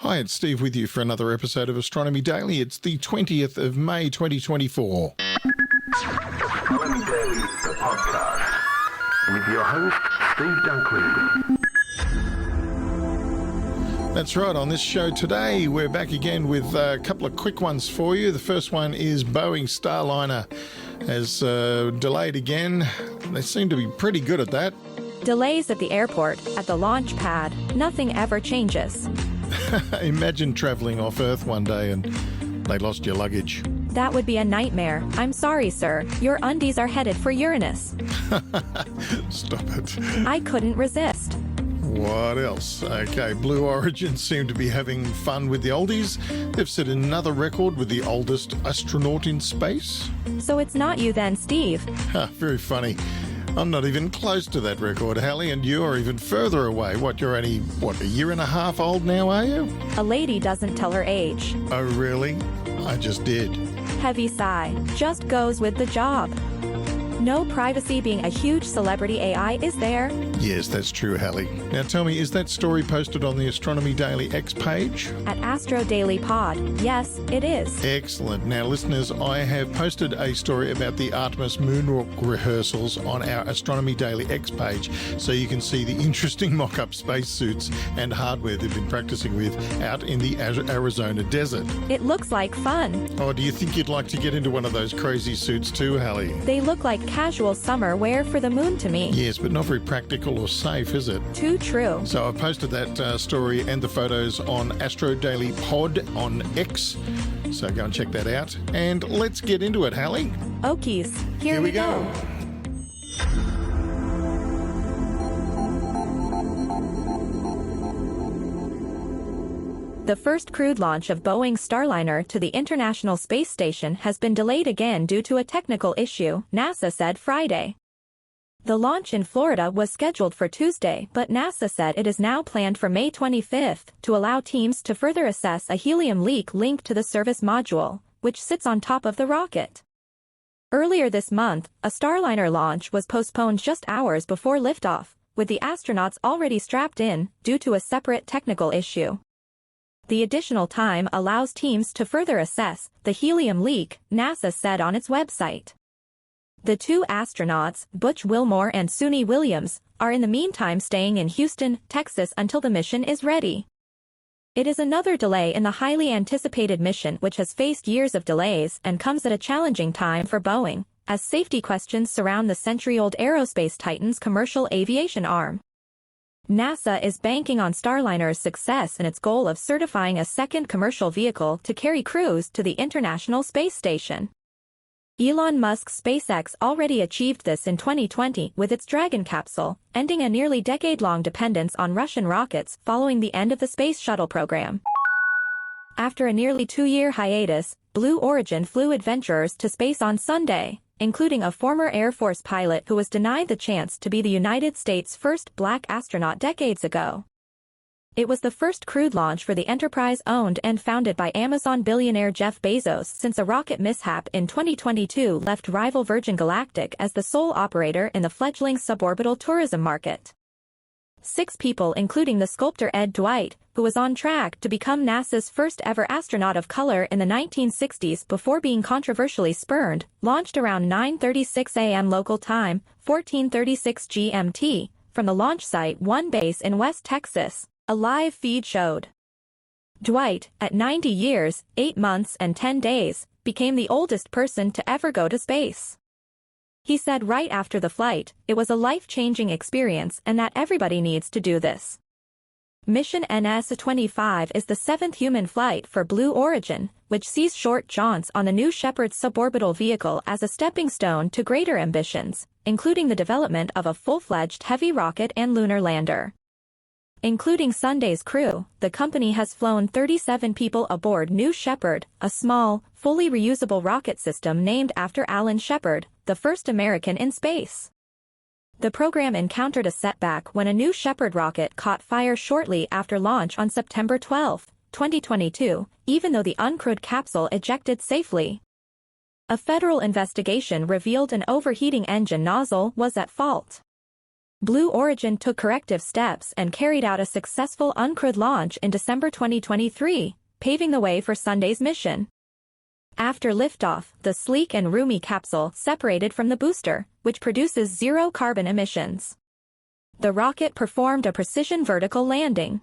Hi, it's Steve with you for another episode of Astronomy Daily. It's the 20th of May 2024. Astronomy Daily, the podcast, with your host, Steve Dunkley. That's right, on this show today, we're back again with a couple of quick ones for you. The first one is Boeing Starliner has delayed again. They seem to be pretty good at that. Delays at the airport, at the launch pad, nothing ever changes. Imagine travelling off Earth one day and they lost your luggage. That would be a nightmare. I'm sorry, sir. Your undies are headed for Uranus. Stop it. I couldn't resist. What else? Okay, Blue Origin seem to be having fun with the oldies. They've set another record with the oldest astronaut in space. So it's not you then, Steve. Very funny. I'm not even close to that record, Hallie, and you're even further away. You're only, a year and a half old now, are you? A lady doesn't tell her age. Oh, really? I just did. Heavy sigh. Just goes with the job. No privacy being a huge celebrity AI, is there? Yes, that's true, Hallie. Now tell me, is that story posted on the Astronomy Daily X page? At Astro Daily Pod. Yes, it is. Excellent. Now, listeners, I have posted a story about the Artemis Moonwalk rehearsals on our Astronomy Daily X page, so you can see the interesting mock-up spacesuits and hardware they've been practicing with out in the Arizona desert. It looks like fun. Oh, do you think you'd like to get into one of those crazy suits too, Hallie? They look like casual summer wear for the moon to me. Yes, but not very practical or safe, is it? Too true. So I've posted that story and the photos on Astro Daily Pod on X. So go and check that out. And let's get into it, Hallie. Okies. Here we go. The first crewed launch of Boeing Starliner to the International Space Station has been delayed again due to a technical issue, NASA said Friday. The launch in Florida was scheduled for Tuesday, but NASA said it is now planned for May 25th to allow teams to further assess a helium leak linked to the service module, which sits on top of the rocket. Earlier this month, a Starliner launch was postponed just hours before liftoff, with the astronauts already strapped in, due to a separate technical issue. The additional time allows teams to further assess the helium leak, NASA said on its website. The two astronauts, Butch Wilmore and Suni Williams, are in the meantime staying in Houston, Texas until the mission is ready. It is another delay in the highly anticipated mission which has faced years of delays and comes at a challenging time for Boeing, as safety questions surround the century-old aerospace titan's commercial aviation arm. NASA is banking on Starliner's success in its goal of certifying a second commercial vehicle to carry crews to the International Space Station. Elon Musk's SpaceX already achieved this in 2020 with its Dragon capsule, ending a nearly decade-long dependence on Russian rockets following the end of the Space Shuttle program. After a nearly 2-year hiatus, Blue Origin flew adventurers to space on Sunday, including a former Air Force pilot who was denied the chance to be the United States' first black astronaut decades ago. It was the first crewed launch for the enterprise owned and founded by Amazon billionaire Jeff Bezos since a rocket mishap in 2022 left rival Virgin Galactic as the sole operator in the fledgling suborbital tourism market. 6 people, including the sculptor Ed Dwight, who was on track to become NASA's first ever astronaut of color in the 1960s before being controversially spurned, launched around 9:36 a.m. local time, 14:36 GMT, from the launch site One Base in West Texas, a live feed showed. Dwight, at 90 years, 8 months and 10 days, became the oldest person to ever go to space. He said right after the flight, it was a life-changing experience and that everybody needs to do this. Mission NS-25 is the 7th human flight for Blue Origin, which sees short jaunts on the New Shepard suborbital vehicle as a stepping stone to greater ambitions, including the development of a full-fledged heavy rocket and lunar lander. Including Sunday's crew, the company has flown 37 people aboard New Shepard, a small, fully reusable rocket system named after Alan Shepard, the first American in space. The program encountered a setback when a New Shepard rocket caught fire shortly after launch on September 12, 2022, even though the uncrewed capsule ejected safely. A federal investigation revealed an overheating engine nozzle was at fault. Blue Origin took corrective steps and carried out a successful uncrewed launch in December 2023, paving the way for Sunday's mission. After liftoff, the sleek and roomy capsule separated from the booster, which produces zero carbon emissions. The rocket performed a precision vertical landing.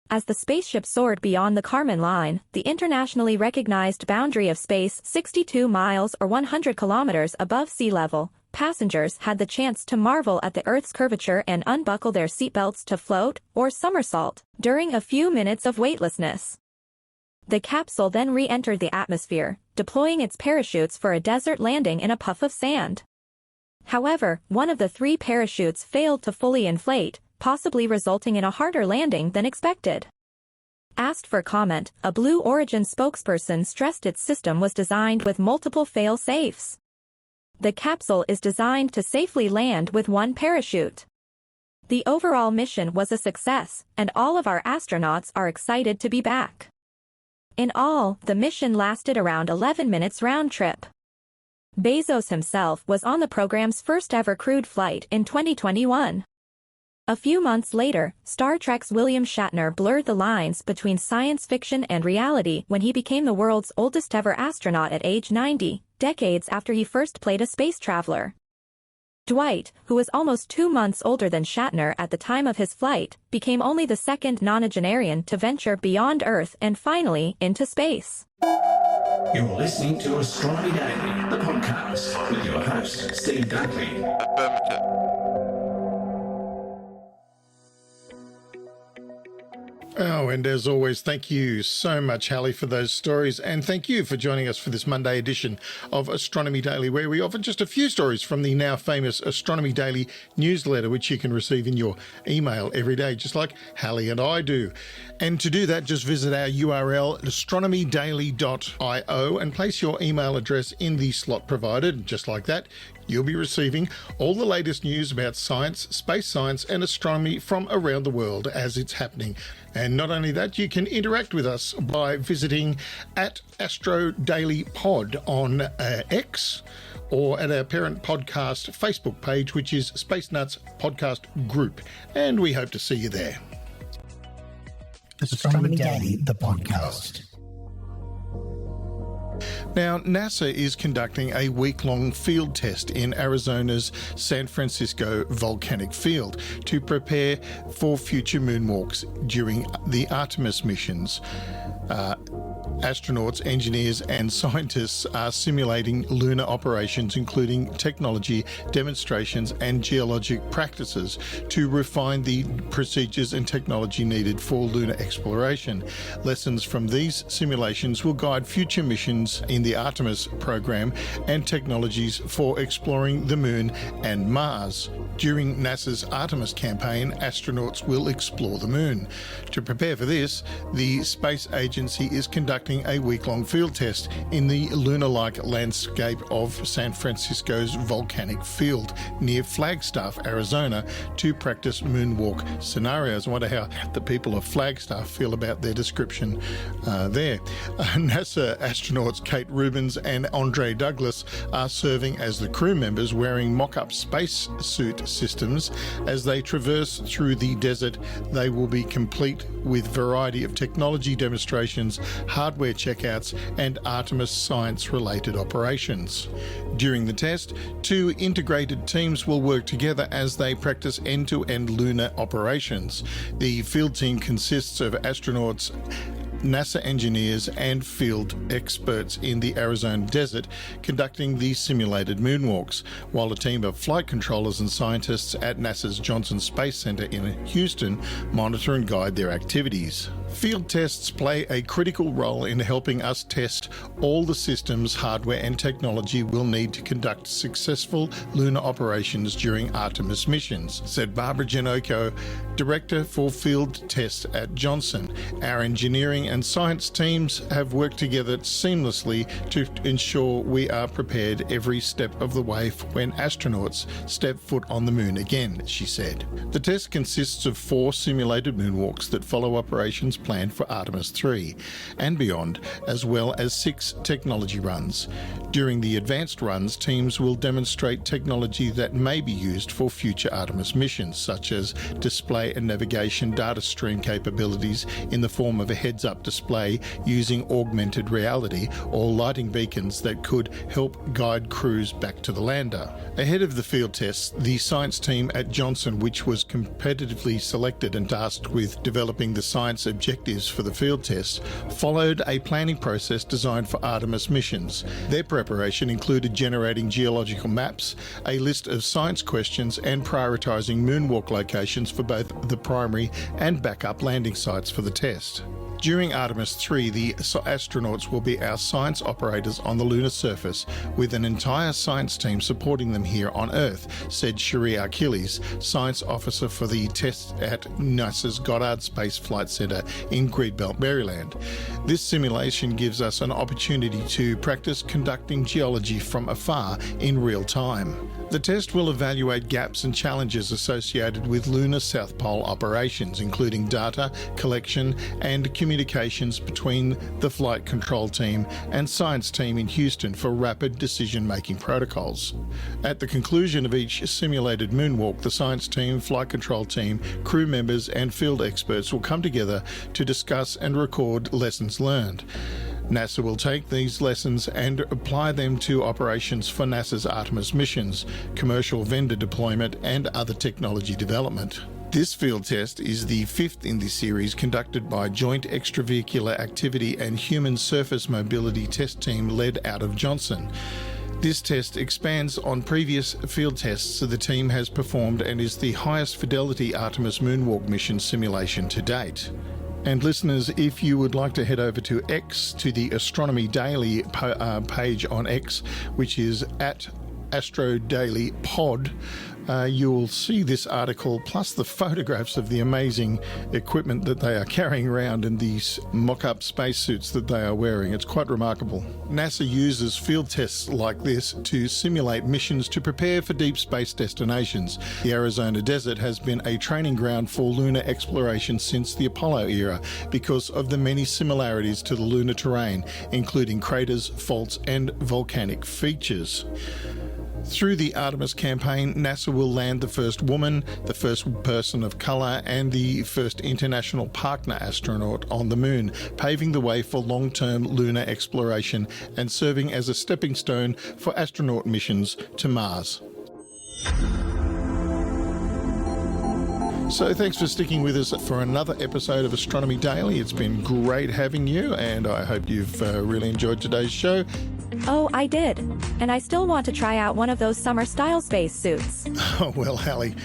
As the spaceship soared beyond the Kármán line, the internationally recognized boundary of space 62 miles or 100 kilometers above sea level, passengers had the chance to marvel at the Earth's curvature and unbuckle their seatbelts to float or somersault during a few minutes of weightlessness. The capsule then re-entered the atmosphere, deploying its parachutes for a desert landing in a puff of sand. However, one of the 3 parachutes failed to fully inflate, possibly resulting in a harder landing than expected. Asked for comment, a Blue Origin spokesperson stressed its system was designed with multiple fail-safes. The capsule is designed to safely land with 1 parachute. The overall mission was a success, and all of our astronauts are excited to be back. In all, the mission lasted around 11 minutes round trip. Bezos himself was on the program's first-ever crewed flight in 2021. A few months later, Star Trek's William Shatner blurred the lines between science fiction and reality when he became the world's oldest-ever astronaut at age 90, decades after he first played a space traveler. Dwight, who was almost 2 months older than Shatner at the time of his flight, became only the second nonagenarian to venture beyond Earth and finally into space. You're listening to Astronomy Daily, the podcast, with your host, Steve Dunkley. Oh, and as always, thank you so much, Hallie, for those stories, and thank you for joining us for this Monday edition of Astronomy Daily, where we offer just a few stories from the now famous Astronomy Daily newsletter, which you can receive in your email every day, just like Hallie and I do. And to do that, just visit our URL, astronomydaily.io, and place your email address in the slot provided. Just like that, you'll be receiving all the latest news about science, space science, and astronomy from around the world as it's happening. And not only that, you can interact with us by visiting at Astro Daily Pod on X, or at our parent podcast Facebook page, which is Space Nuts Podcast Group. And we hope to see you there. Astronomy Daily, the podcast. Now, NASA is conducting a week-long field test in Arizona's San Francisco volcanic field to prepare for future moonwalks during the Artemis missions. Astronauts, engineers and scientists are simulating lunar operations, including technology demonstrations and geologic practices, to refine the procedures and technology needed for lunar exploration. Lessons from these simulations will guide future missions in the Artemis program and technologies for exploring the Moon and Mars. During NASA's Artemis campaign, astronauts will explore the Moon. To prepare for this, the space agency is conducting a week-long field test in the lunar-like landscape of San Francisco's volcanic field near Flagstaff, Arizona, to practice moonwalk scenarios. I wonder how the people of Flagstaff feel about their description there. NASA astronauts Kate Rubins and Andre Douglas are serving as the crew members, wearing mock-up spacesuit systems. As they traverse through the desert, they will be complete with variety of technology demonstrations, hardware checkouts, and Artemis science-related operations. During the test, 2 integrated teams will work together as they practice end-to-end lunar operations. The field team consists of astronauts, NASA engineers and field experts in the Arizona desert conducting the simulated moonwalks, while a team of flight controllers and scientists at NASA's Johnson Space Center in Houston monitor and guide their activities. Field tests play a critical role in helping us test all the systems, hardware and technology we'll need to conduct successful lunar operations during Artemis missions, said Barbara Janoko, Director for Field Tests at Johnson. Our engineering and science teams have worked together seamlessly to ensure we are prepared every step of the way when astronauts step foot on the Moon again, she said. The test consists of 4 simulated moonwalks that follow operations planned for Artemis 3 and beyond, as well as 6 technology runs. During the advanced runs, teams will demonstrate technology that may be used for future Artemis missions, such as display and navigation data stream capabilities in the form of a heads-up display using augmented reality or lighting beacons that could help guide crews back to the lander. Ahead of the field tests, the science team at Johnson, which was competitively selected and tasked with developing the science objectives for the field tests, followed a planning process designed for Artemis missions. Their preparation included generating geological maps, a list of science questions, and prioritising moonwalk locations for both the primary and backup landing sites for the test. During Artemis 3, the astronauts will be our science operators on the lunar surface, with an entire science team supporting them here on Earth, said Cherie Achilles, science officer for the test at NASA's Goddard Space Flight Center in Greenbelt, Maryland. This simulation gives us an opportunity to practice conducting geology from afar in real time. The test will evaluate gaps and challenges associated with lunar South Pole operations, including data collection and communications between the flight control team and science team in Houston for rapid decision-making protocols. At the conclusion of each simulated moonwalk, the science team, flight control team, crew members and field experts will come together to discuss and record lessons learned. NASA will take these lessons and apply them to operations for NASA's Artemis missions, commercial vendor deployment, and other technology development. This field test is the 5th in this series, conducted by Joint Extravehicular Activity and Human Surface Mobility Test Team led out of Johnson. This test expands on previous field tests the team has performed and is the highest fidelity Artemis moonwalk mission simulation to date. And listeners, if you would like to head over to X, to the Astronomy Daily page on X, which is at Astro Daily Pod, you'll see this article plus the photographs of the amazing equipment that they are carrying around in these mock-up spacesuits that they are wearing. It's quite remarkable. NASA uses field tests like this to simulate missions to prepare for deep space destinations. The Arizona desert has been a training ground for lunar exploration since the Apollo era because of the many similarities to the lunar terrain, including craters, faults, and volcanic features. Through the Artemis campaign, NASA will land the first woman, the first person of colour, and the first international partner astronaut on the Moon, paving the way for long-term lunar exploration and serving as a stepping stone for astronaut missions to Mars. So thanks for sticking with us for another episode of Astronomy Daily. It's been great having you, and I hope you've really enjoyed today's show. Oh, I did. And I still want to try out one of those summer-style spacesuits. Oh, well, Hallie,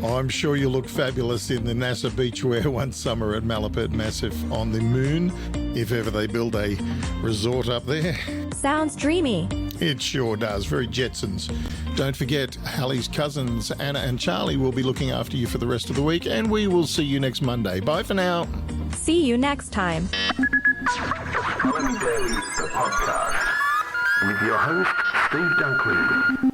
I'm sure you'll look fabulous in the NASA beachwear one summer at Malapert Massif on the Moon, if ever they build a resort up there. Sounds dreamy. It sure does. Very Jetsons. Don't forget, Hallie's cousins, Anna and Charlie, will be looking after you for the rest of the week, and we will see you next Monday. Bye for now. See you next time. Astronomy Daily, the podcast, with your host, Steve Dunkley.